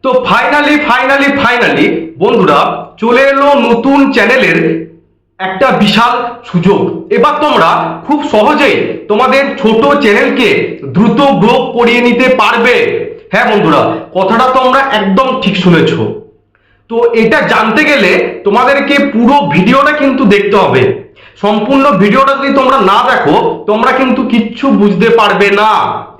তো ফাইনালি বন্ধুরা চলে এলো নতুন চ্যানেলের একটা বিশাল সুযোগ। এবার তোমরা খুব সহজেই তোমাদের ছোট চ্যানেলকে দ্রুত গ্রো করিয়ে নিতে পারবে। হ্যাঁ বন্ধুরা, কথাটা তোমরা একদম ঠিক শুনেছো। তো এটা জানতে গেলে তোমাদেরকে পুরো ভিডিওটা কিন্তু দেখতে হবে। সম্পূর্ণ ভিডিওটা যদি তোমরা না দেখো তোমরা কিন্তু কিচ্ছু বুঝতে পারবে না,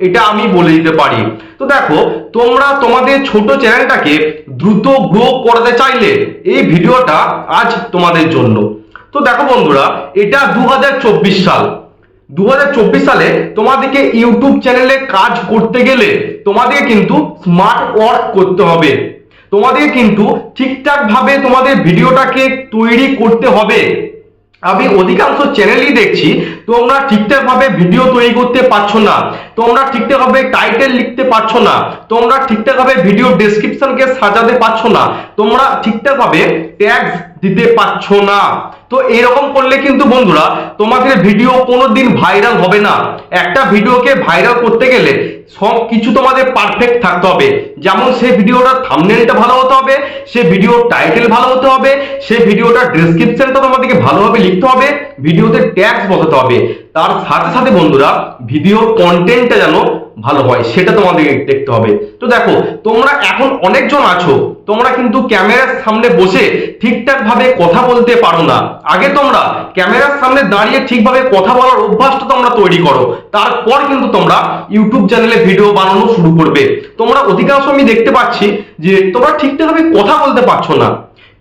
এটা আমি বলে দিতে পারি। তো দেখো, তোমরা তোমাদের ছোট চ্যানেলটাকে দ্রুত গ্রো করতে চাইলে এই ভিডিওটা আজ তোমাদের জন্য। তো দেখো বন্ধুরা, এটা 2024 সাল। 2024 সালে তোমাদেরকে ইউটিউব চ্যানেলে কাজ করতে গেলে তোমাদের কিন্তু স্মার্ট ওয়ার্ক করতে হবে। তোমাদের কিন্তু ঠিকঠাক ভাবে তোমাদের ভিডিওটাকে তৈরি করতে হবে। আমি অধিকাংশ চ্যানেলই দেখছি তোমরা ঠিকঠাক ভাবে ভিডিও তৈরি করতে পারছো না, তোমরা ঠিকঠাক ভাবে টাইটেল লিখতে পারছো না, তোমরা ঠিকঠাক ভাবে ভিডিও ডেসক্রিপশনকে সাজাতে পারছো না, তোমরা ঠিকঠাক ভাবে ট্যাগস দিতে পারছো না। তো এরকম করলে কিন্তু বন্ধুরা তোমাদের ভিডিও কোনোদিন ভাইরাল হবে না। একটা ভিডিওকে ভাইরাল করতে গেলে সব কিছু তোমাদের পারফেক্ট থাকতে হবে। যেমন সেই ভিডিওটার থাম্বনেলটা ভালো হতে হবে, সে ভিডিওর টাইটেল ভালো হতে হবে, সেই ভিডিওটার ডেসক্রিপশনটা তোমাদেরকে ভালোভাবে লিখতে হবে, ভিডিওতে ট্যাগস বসাতে হবে। তার সাথে সাথে বন্ধুরা ভিডিওর কন্টেন্টটা যেন ভালো হয় সেটা তোমাদেরকে দেখতে হবে। তো দেখো, তোমরা এখন অনেকজন আছো তোমরা কিন্তু ক্যামেরার সামনে বসে ঠিকঠাক ভাবে কথা বলতে পারো না। আগে তোমরা ক্যামেরার সামনে দাঁড়িয়ে ঠিকভাবে কথা বলার অভ্যাসটা তোমরা তৈরি করো, তারপর কিন্তু তোমরা ইউটিউব চ্যানেলে ভিডিও বানানো শুরু করবে। তোমরা অধিকাংশ আমি দেখতে পাচ্ছি যে তোমরা ঠিকঠাক ভাবে কথা বলতে পারছো না।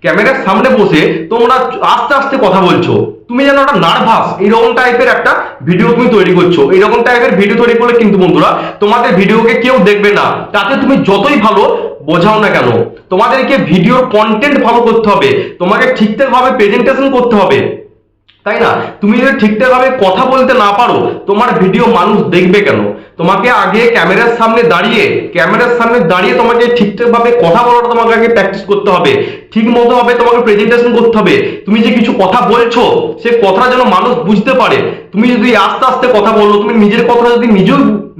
ক্যামেরার সামনে বসে তোমরা আস্তে আস্তে কথা বলছো, তুমি যেন একটা নার্ভাস এইরকম টাইপের একটা ভিডিও তুমি তৈরি করছো। এইরকম টাইপের ভিডিও তৈরি করলে কিন্তু বন্ধুরা তোমাদের ভিডিওকে কেউ দেখবে না, তাতে তুমি যতই ভালো বোঝাও না কেন। তোমাদেরকে ভিডিওর কন্টেন্ট ভালো করতে হবে, তোমাকে ঠিকঠাক ভাবে প্রেজেন্টেশন করতে হবে, তাই না? তুমি যদি ঠিকঠাক ভাবে কথা বলতে না পারো তোমার ভিডিও মানুষ দেখবে কেন? তোমাকে আগে ক্যামেরার সামনে দাঁড়িয়ে তোমাকে ঠিকঠাক ভাবে কথা বলাটা তোমাকে আগে প্র্যাকটিস করতে হবে, ঠিক মতো ভাবে তোমাকে প্রেজেন্টেশন করতে হবে। তুমি যে কিছু কথা বলছো সে কথাটা যেন মানুষ বুঝতে পারে। তুমি যদি আস্তে আস্তে কথা বলো, তুমি নিজের কথা যদি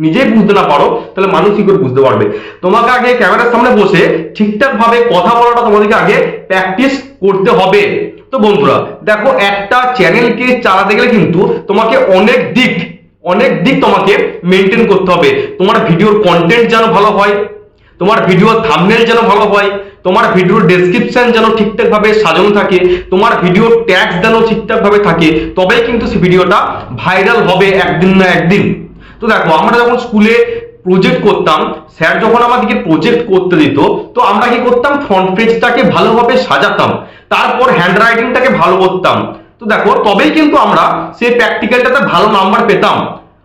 নিজেই বুঝতে না পারো তাহলে মানুষ কি করে বুঝতে পারবে? তোমাকে আগে ক্যামেরার সামনে বসে ঠিকঠাক ভাবে কথা বলাটা তোমাদেরকে আগে প্র্যাকটিস করতে হবে। তো বন্ধুরা দেখো, একটা চ্যানেলকে চালাতে গেলে কিন্তু তোমাকে অনেক দিক তোমাকে মেনটেন করতে হবে। তোমার ভিডিওর কন্টেন্ট যেন ভালো হয়, তোমার ভিডিওর থাম্বনেল যেন ভালো হয়, তোমার ভিডিওর ডেসক্রিপশন যেন ঠিকঠাক ভাবে সাজানো থাকে, তোমার ভিডিওর ট্যাগস যেন ঠিকঠাক ভাবে থাকে, তবেই কিন্তু সেই ভিডিওটা ভাইরাল হবে একদিন না একদিন। তো দেখো, আমরা যখন স্কুলে প্রজেক্ট করতাম, স্যার যখন আমাদেরকে প্রজেক্ট করতে দিত তো আমরা কি করতাম, ফ্রন্ট পেজটাকে ভালোভাবে সাজাতাম, তারপর হ্যান্ড রাইটিংটাকে ভালো করতাম। তো দেখো, তবেই কিন্তু আমরা সেই প্র্যাকটিক্যালটাতে ভালো নাম্বার পেতাম।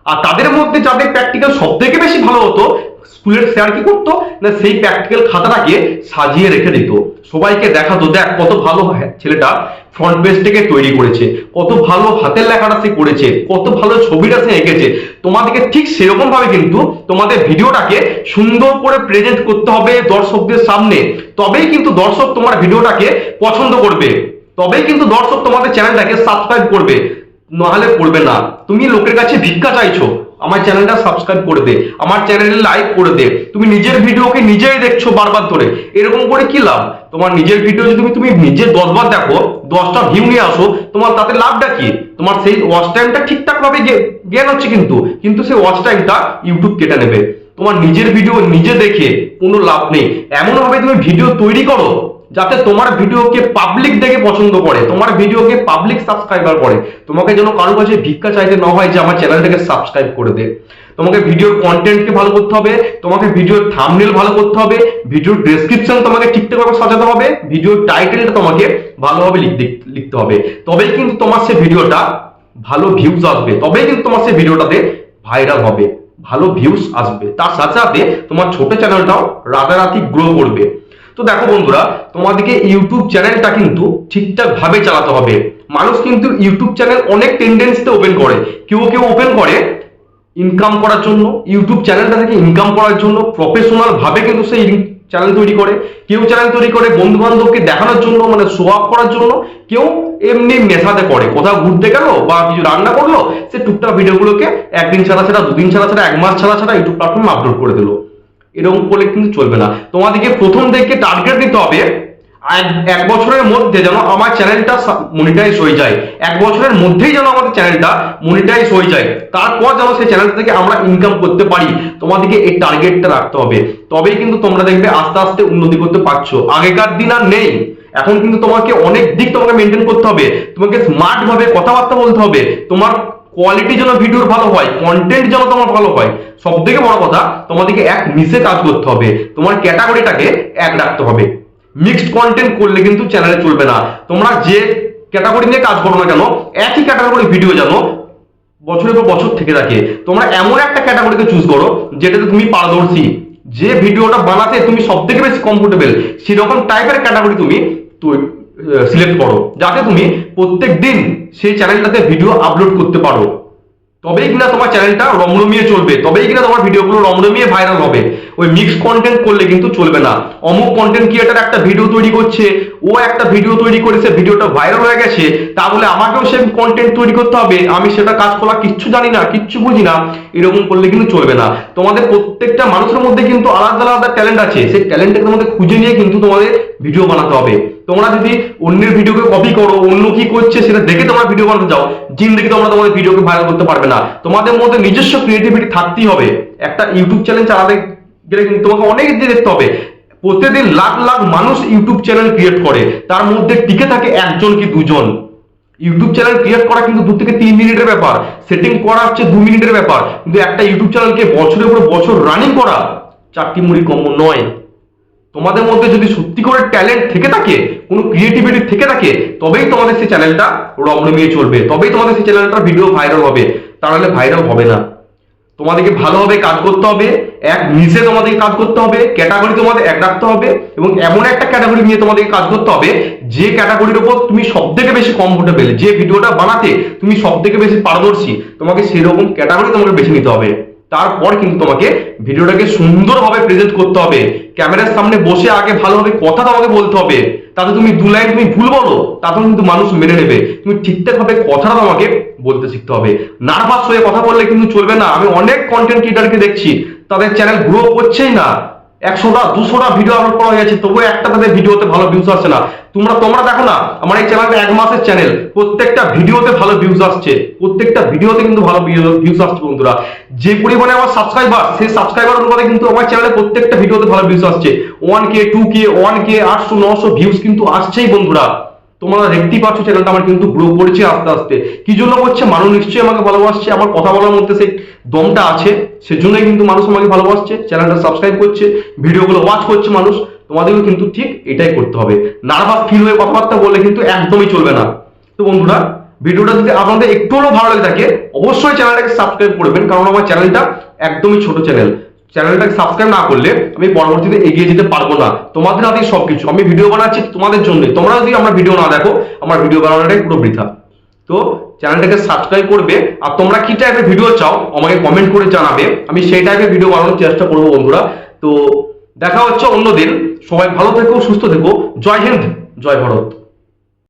আর তাদের মধ্যে যাদের প্র্যাকটিক্যাল সব থেকে বেশি ভালো হতো, স্কুলের স্যার কি করতো না, সেই প্র্যাকটিক্যাল খাতাটাকে সাজিয়ে রেখে দিত, সবাইকে দেখাতো, দেখ কত ভালো ছেলেটা ফ্রন্ট পেজটাকে তৈরি করেছে, কত ভালো হাতের লেখাটা সে করেছে, কত ভালো ছবিটা সে এঁকেছে। তোমাদেরকে ঠিক সেরকম ভাবে কিন্তু তোমাদের ভিডিওটাকে সুন্দর করে প্রেজেন্ট করতে হবে দর্শকদের সামনে, তবেই কিন্তু দর্শক তোমার ভিডিওটাকে পছন্দ করবে, তবেই কিন্তু দর্শক তোমাদের চ্যানেলটাকে সাবস্ক্রাইব করবে, নাহলে করবে না। তুমি লোকের কাছে ভিক্ষা চাইছো আমার চ্যানেলটা সাবস্ক্রাইব করে দে, আমার চ্যানেলে লাইক করে দে, তুমি নিজের ভিডিওকে নিজেই দেখছো বারবার ধরে, এরকম করে কি লাভ? তোমার নিজের ভিডিও যদি তুমি নিজে 10 বার দেখো, 10টা ভিউ নিয়ে আসো, তোমার তাতে লাভটা কি? তোমার সেই ওয়াচ টাইমটা ঠিকঠাক ভাবে জ্ঞান হচ্ছে, কিন্তু সেই ওয়াচ টাইমটা ইউটিউব কেটে নেবে। তোমার নিজের ভিডিও নিজে দেখে কোনো লাভ নেই। এমন ভাবে তুমি ভিডিও তৈরি করো যাতে তোমার ভিডিওকে পাবলিক দেখে পছন্দ করে, তোমার ভিডিওকে পাবলিক সাবস্ক্রাইবার করে। তোমাকে যেন কারো কাছে ভিক্ষা চাইতে না হয় যে আমার চ্যানেলটাকে সাবস্ক্রাইব করে দে। তোমাকে ভিডিওর কন্টেন্টকে ভালো করতে হবে, তোমাকে ভিডিওর থাম্বনেল ভালো করতে হবে, ভিডিওর ডেসক্রিপশন তোমাকে ঠিকঠাকভাবে সাজাতে হবে, ভিডিওর টাইটেলটা তোমাকে ভালোভাবে লিখতে হবে, তবেই কিন্তু তোমার সেই ভিডিওটা ভালো ভিউজ আসবে, তবেই কিন্তু তোমার সেই ভিডিওটাতে ভাইরাল হবে, ভালো ভিউজ আসবে। তার সাথে সাথে তোমার ছোট চ্যানেলটাও রাতারাতি গ্রো করবে। তো দেখো বন্ধুরা, তোমাদেরকে ইউটিউব চ্যানেলটা কিন্তু ঠিকঠাক ভাবে চালাতে হবে। মানুষ কিন্তু ইউটিউব চ্যানেল অনেক টেন্ডেন্সিতে ওপেন করে, কেউ ওপেন করে ইনকাম করার জন্য, ইউটিউব চ্যানেলটা থেকে ইনকাম করার জন্য প্রফেশনাল ভাবে কিন্তু সেই চ্যানেল তৈরি করে, কেউ চ্যানেল তৈরি করে বন্ধু বান্ধবকে দেখানোর জন্য, মানে শো অফ করার জন্য, কেউ এমনি নেশাতে করে, কোথাও ঘুরতে গেল বা কিছু রান্না করলো, সে টুকটাক ভিডিওগুলোকে একদিন ছাড়া 2 দিন ছাড়া 1 মাস ছাড়া ইউটিউব প্ল্যাটফর্মে আপলোড করে দিল। এরকম করলে কিন্তু চলবে না। তোমাদেরকে প্রথম থেকে টার্গেট দিতে হবে এক বছরের মধ্যে যেন আমার চ্যানেলটা মনিটাইজ হয়ে যায়, এক বছরের মধ্যেই যেন আমাদের চ্যানেলটা মনিটাইজ হয়ে যায়, তারপর যেন সেই চ্যানেল থেকে আমরা ইনকাম করতে পারি। তোমাদেরকে এই টার্গেটটা রাখতে হবে, তবেই কিন্তু তোমরা দেখবে আস্তে আস্তে উন্নতি করতে পারছো। আগেকার দিন আর নেই, এখন কিন্তু তোমাকে অনেক দিক তোমাকে মেনটেন করতে হবে, তোমাকে স্মার্ট ভাবে কথাবার্তা বলতে হবে, তোমার কোয়ালিটি যেন ভিডিওর ভালো হয়, কন্টেন্ট যেন তোমার ভালো হয়। সব থেকে বড় কথা, তোমাদেরকে এক নিচে কাজ করতে হবে, তোমার ক্যাটাগরিটাকে এক রাখতে হবে। মিক্সড কন্টেন্ট করলে কিন্তু চ্যানেলে চলবে না। তোমরা যে ক্যাটাগরি নিয়ে কাজ করো না কেন, একই ক্যাটাগরি ভিডিও যেন বছরের পর বছর থেকে থাকে। তোমরা এমন একটা ক্যাটাগরিকে চুজ করো যেটাতে তুমি পারদর্শী, যে ভিডিওটা বানাতে তুমি সব থেকে বেশি কমফোর্টেবল, সেরকম টাইপের ক্যাটাগরি তুমি সিলেক্ট করো, যাতে তুমি প্রত্যেক দিন সেই চ্যানেলটাতে ভিডিও আপলোড করতে পারো। তবেই কিনা তোমার চ্যানেলটা রমরমিয়ে চলবে, তবেই কিনা তোমার ভিডিওগুলো রমরমিয়ে ভাইরাল হবে। ওই মিক্স কন্টেন্ট করলে কিন্তু চলবে না। অমুক কন্টেন্ট ক্রিয়েটার একটা ভিডিও তৈরি করছে, ও একটা ভিডিও তৈরি করেছে, ভিডিওটা ভাইরাল হয়ে গেছে, তা বলে আমাকেও সেই কন্টেন্ট তৈরি করতে হবে, আমি সেটা কাজ করা কিচ্ছু জানি না, কিচ্ছু বুঝি না, এরকম করলে কিন্তু চলবে না। তোমাদের প্রত্যেকটা মানুষের মধ্যে কিন্তু আলাদা আলাদা ট্যালেন্ট আছে, সেই ট্যালেন্টটাকে তোমাদের খুঁজে নিয়ে কিন্তু তোমাদের ভিডিও বানাতে হবে। তোমরা যদি অন্যের ভিডিওকে কপি করো, অন্য কি করছে সেটা দেখে তোমরা ভিডিও বানাতে যাও, জিন্দেগি তোমরা তোমাদের ভিডিওকে ভাইরাল করতে পারবে না। তোমাদের মধ্যে নিজস্ব ক্রিয়েটিভিটি থাকতেই হবে। একটা ইউটিউব চ্যানেল চালাতে গেলে কিন্তু তোমাকে অনেক দিকে দেখতে হবে। প্রতিদিন লাখ লাখ মানুষ ইউটিউব চ্যানেল ক্রিয়েট করে, তার মধ্যে টিকে থাকে একজন কি দুজন। ইউটিউব চ্যানেল ক্রিয়েট করা কিন্তু 2 থেকে 3 মিনিটের ব্যাপার, সেটিং করা হচ্ছে 2 মিনিটের ব্যাপার, কিন্তু একটা ইউটিউব চ্যানেলকে বছরের পর বছর রানিং করা চারটি মুড়ি কম নয়। তোমাদের মধ্যে যদি সত্যি করে ট্যালেন্ট থেকে থাকে, কোনো ক্রিয়েটিভিটি থেকে থাকে, তবেই তোমাদের সেই চ্যানেলটা রমরমিয়ে চলবে, তবেই তোমাদের সেই চ্যানেলটা ভিডিও ভাইরাল হবে, তাহলে ভাইরাল হবে না। তোমাদেরকে ভালোভাবে কাজ করতে হবে, এক নিচে তোমাদেরকে কাজ করতে হবে, ক্যাটাগরি তোমাদের এক রাখতে হবে, এবং এমন একটা ক্যাটাগরি নিয়ে তোমাদেরকে কাজ করতে হবে যে ক্যাটাগরির উপর তুমি সব থেকে বেশি কমফোর্টেবল, যে ভিডিওটা বানাতে তুমি সব থেকে বেশি পারদর্শী, তোমাকে সেরকম ক্যাটাগরি তোমাকে বেছে নিতে হবে। তারপর কিন্তু তোমাকে ভিডিওটাকে সুন্দরভাবে প্রেজেন্ট করতে হবে, ক্যামেরার সামনে বসে আগে ভালোভাবে কথা তোমাকে বলতে হবে, তাতে তুমি 2 লাইন তুমি ভুল বলো তাতেও কিন্তু মানুষ মেনে নেবে। তুমি ঠিকঠাক ভাবে কথাটা তোমাকে বলতে শিখতে হবে, নার্ভাস হয়ে কথা বললে কিন্তু চলবে না। আমি অনেক কন্টেন্ট ক্রিয়েটারকে দেখছি তাদের চ্যানেল গ্রো করছেই না, 100টা 200টা ভিডিও আপলোড করা হয়েছে, তবুও একটা তাদের ভিডিওতে ভালো ভিউজ আসছে না। তোমরা দেখো না, আমার এই চ্যানেলটা 1 মাসের চ্যানেল, প্রত্যেকটা ভিডিওতে ভালো ভিউজ আসছে, প্রত্যেকটা ভিডিওতে কিন্তু ভালো ভিউজ আসছে বন্ধুরা। যে পরিমাণে আমার সাবস্ক্রাইবার, সেই সাবস্ক্রাইবার অনুপাতে কিন্তু আমার চ্যানেলে প্রত্যেকটা ভিডিওতে ভালো ভিউজ আসছে। 1K 2K 1K 800 900 ভিউজ কিন্তু আসছেই বন্ধুরা। তোমরা দেখতেই পাচ্ছ চ্যানেলটা আমার কিন্তু গ্রো করছে আস্তে আস্তে। কি জন্য করছে? মানুষ নিশ্চয়ই আমাকে ভালোবাসছে, আমার কথা বলার মধ্যে সেই দমটা আছে, সেজন্যই কিন্তু মানুষ আমাকে ভালোবাসছে, চ্যানেলটা সাবস্ক্রাইব করছে, ভিডিওগুলো ওয়াচ করছে মানুষ। তোমাদেরও কিন্তু ঠিক এটাই করতে হবে, নার্ভাস ফিল হয়ে কথাবার্তা বললে কিন্তু একদমই চলবে না। তো বন্ধুরা, ভিডিওটা যদি আপনাদের একটু হলেও ভালো লাগে থাকে, অবশ্যই চ্যানেলটাকে সাবস্ক্রাইব করবেন, কারণ আমার চ্যানেলটা একদমই ছোট চ্যানেল। চ্যানেলটাকে সাবস্ক্রাইব না করলে আমি পরবর্তীতে এগিয়ে যেতে পারবো না। তোমাদের হাতেই সবকিছু, আমি ভিডিও বানাচ্ছি তোমাদের জন্য, তোমরা যদি আমার ভিডিও না দেখো, আমার ভিডিও বানানোটাই পুরো বৃথা। তো চ্যানেলটাকে সাবস্ক্রাইব করবে, আর তোমরা কি টাইপের ভিডিও চাও আমাকে কমেন্ট করে জানাবে, আমি সেই টাইপের ভিডিও বানানোর চেষ্টা করবো বন্ধুরা। তো দেখা হচ্ছে অন্যদিন, সবাই ভালো থেকো, সুস্থ থেকো, জয় হিন্দ, জয় ভারত।